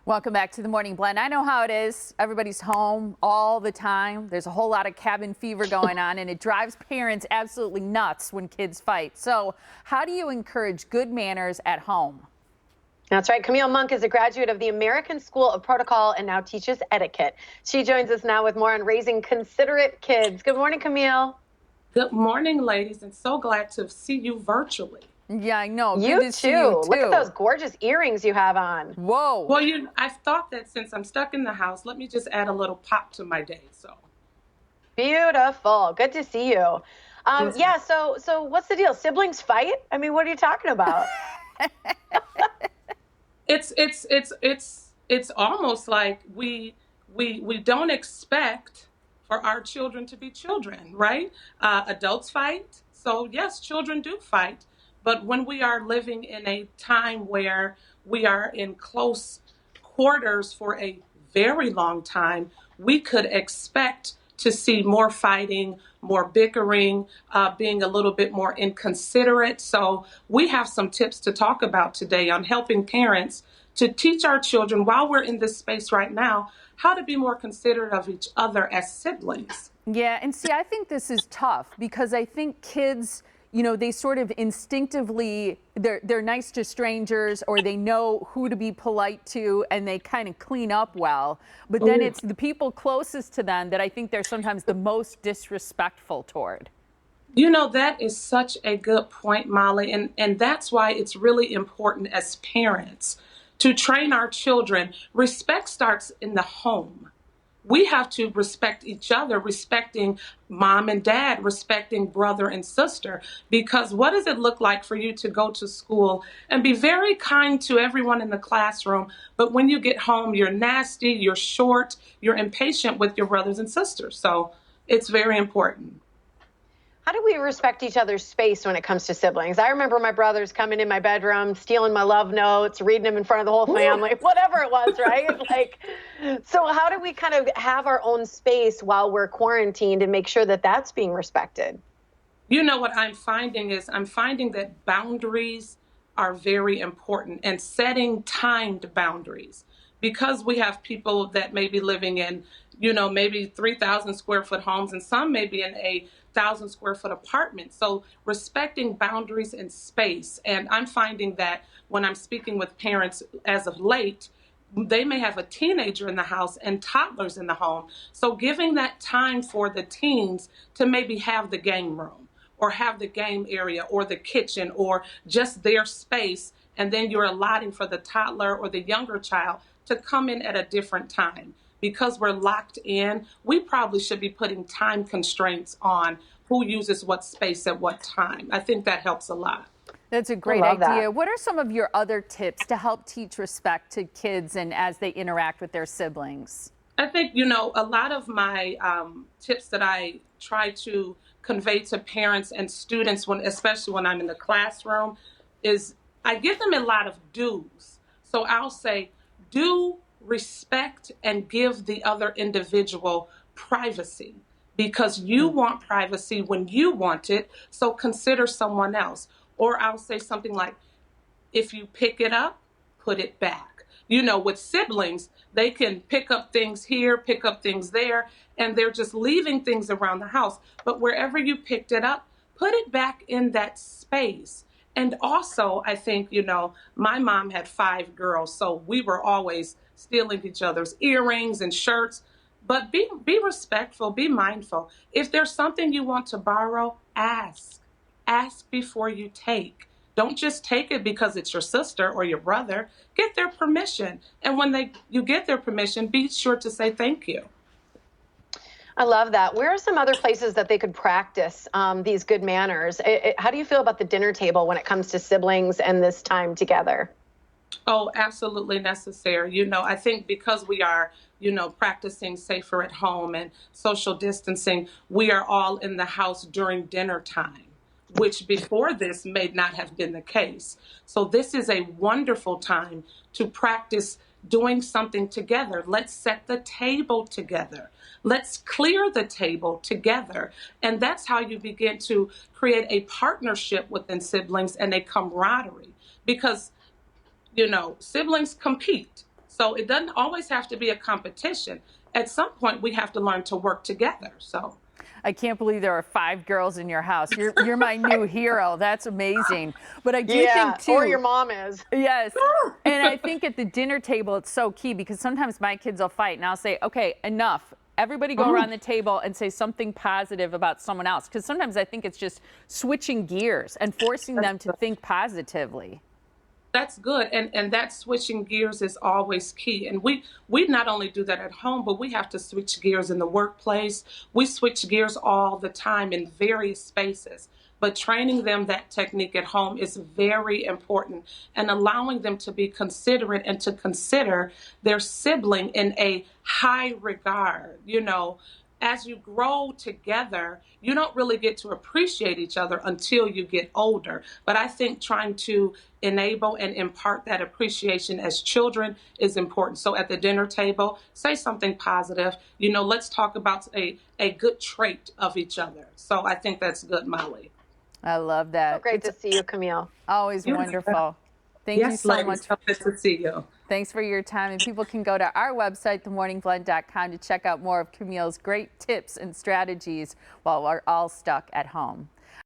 Welcome back to the Morning Blend. I know how it is. Everybody's home all the time. There's a whole lot of cabin fever going on, and it drives parents absolutely nuts when kids fight. So how do you encourage good manners at home? That's right. Camille Monk is a graduate of the American School of Protocol and now teaches etiquette. She joins us now with more on raising considerate kids. Good morning, Camille. Good morning, ladies, and so glad to see you virtually. Yeah, I know. You Good to see you too. Look at those gorgeous earrings you have on. Whoa. Well, I've thought that since I'm stuck in the house, let me just add a little pop to my day. So Beautiful. Good to see you. Yes, Yeah, so what's the deal? Siblings fight? I mean, what are you talking about? it's almost like we don't expect for our children to be children, right? Adults fight, so yes, children do fight. But when we are living in a time where we are in close quarters for a very long time, we could expect to see more fighting, more bickering, being a little bit more inconsiderate. So we have some tips to talk about today on helping parents to teach our children while we're in this space right now how to be more considerate of each other as siblings. Yeah, and see, I think this is tough because I think kids, they sort of instinctively, they're nice to strangers, or they know who to be polite to, and they kind of clean up well. But then it's the people closest to them that I think they're sometimes the most disrespectful toward. That is such a good point, Molly. And that's why it's really important as parents to train our children. Respect starts in the home. We have to respect each other, respecting mom and dad, respecting brother and sister. Because what does it look like for you to go to school and be very kind to everyone in the classroom, but when you get home, you're nasty, you're short, you're impatient with your brothers and sisters? So it's very important. How do we respect each other's space when it comes to siblings? I remember my brothers coming in my bedroom, stealing my love notes, reading them in front of the whole family, whatever it was, right? So how do we kind of have our own space while we're quarantined and make sure that that's being respected? What I'm finding that boundaries are very important, and setting timed boundaries, because we have people that may be living in, maybe 3,000 square foot homes, and some may be in a 1,000 square foot apartment. So respecting boundaries and space. And I'm finding that when I'm speaking with parents as of late, they may have a teenager in the house and toddlers in the home. So giving that time for the teens to maybe have the game room or have the game area or the kitchen or just their space. And then you're allotting for the toddler or the younger child to come in at a different time. Because we're locked in, we probably should be putting time constraints on who uses what space at what time. I think that helps a lot. That's a great idea. What are some of your other tips to help teach respect to kids and as they interact with their siblings? I think, a lot of my tips that I try to convey to parents and students, especially when I'm in the classroom, is I give them a lot of do's. So I'll say, do respect and give the other individual privacy, because you want privacy when you want it. So consider someone else. Or I'll say something like, if you pick it up, put it back. With siblings, they can pick up things here, pick up things there, and they're just leaving things around the house. But wherever you picked it up, put it back in that space. And also, I think, my mom had 5 girls, so we were always stealing each other's earrings and shirts. But be respectful, be mindful. If there's something you want to borrow, ask. Ask before you take. Don't just take it because it's your sister or your brother. Get their permission. And when you get their permission, be sure to say thank you. I love that. Where are some other places that they could practice these good manners? How do you feel about the dinner table when it comes to siblings and this time together? Oh, absolutely necessary. I think because we are, practicing safer at home and social distancing, we are all in the house during dinner time, which before this may not have been the case. So this is a wonderful time to practice doing something together. Let's set the table together. Let's clear the table together. And that's how you begin to create a partnership within siblings and a camaraderie, because siblings compete. So it doesn't always have to be a competition. At some point, we have to learn to work together. So I can't believe there are 5 girls in your house. You're my new hero. That's amazing. But I do Yeah, think too. or your mom is. Yes. And I think at the dinner table, it's so key because sometimes my kids will fight and I'll say, okay, enough. Everybody go around the table and say something positive about someone else. Because sometimes I think it's just switching gears and forcing them to think positively. that's good. And that switching gears is always key. And we not only do that at home, but we have to switch gears in the workplace. We switch gears all the time in various spaces. But training them that technique at home is very important, and allowing them to be considerate and to consider their sibling in a high regard. As you grow together, you don't really get to appreciate each other until you get older. But I think trying to enable and impart that appreciation as children is important. So at the dinner table, say something positive. Let's talk about a good trait of each other. So I think that's good, Molly. I love that. So great to see you, Camille. Always Yes. wonderful. Thank you Yes, so ladies, much. so good to see you. Thanks for your time. And people can go to our website, themorningblend.com, to check out more of Camille's great tips and strategies while we're all stuck at home.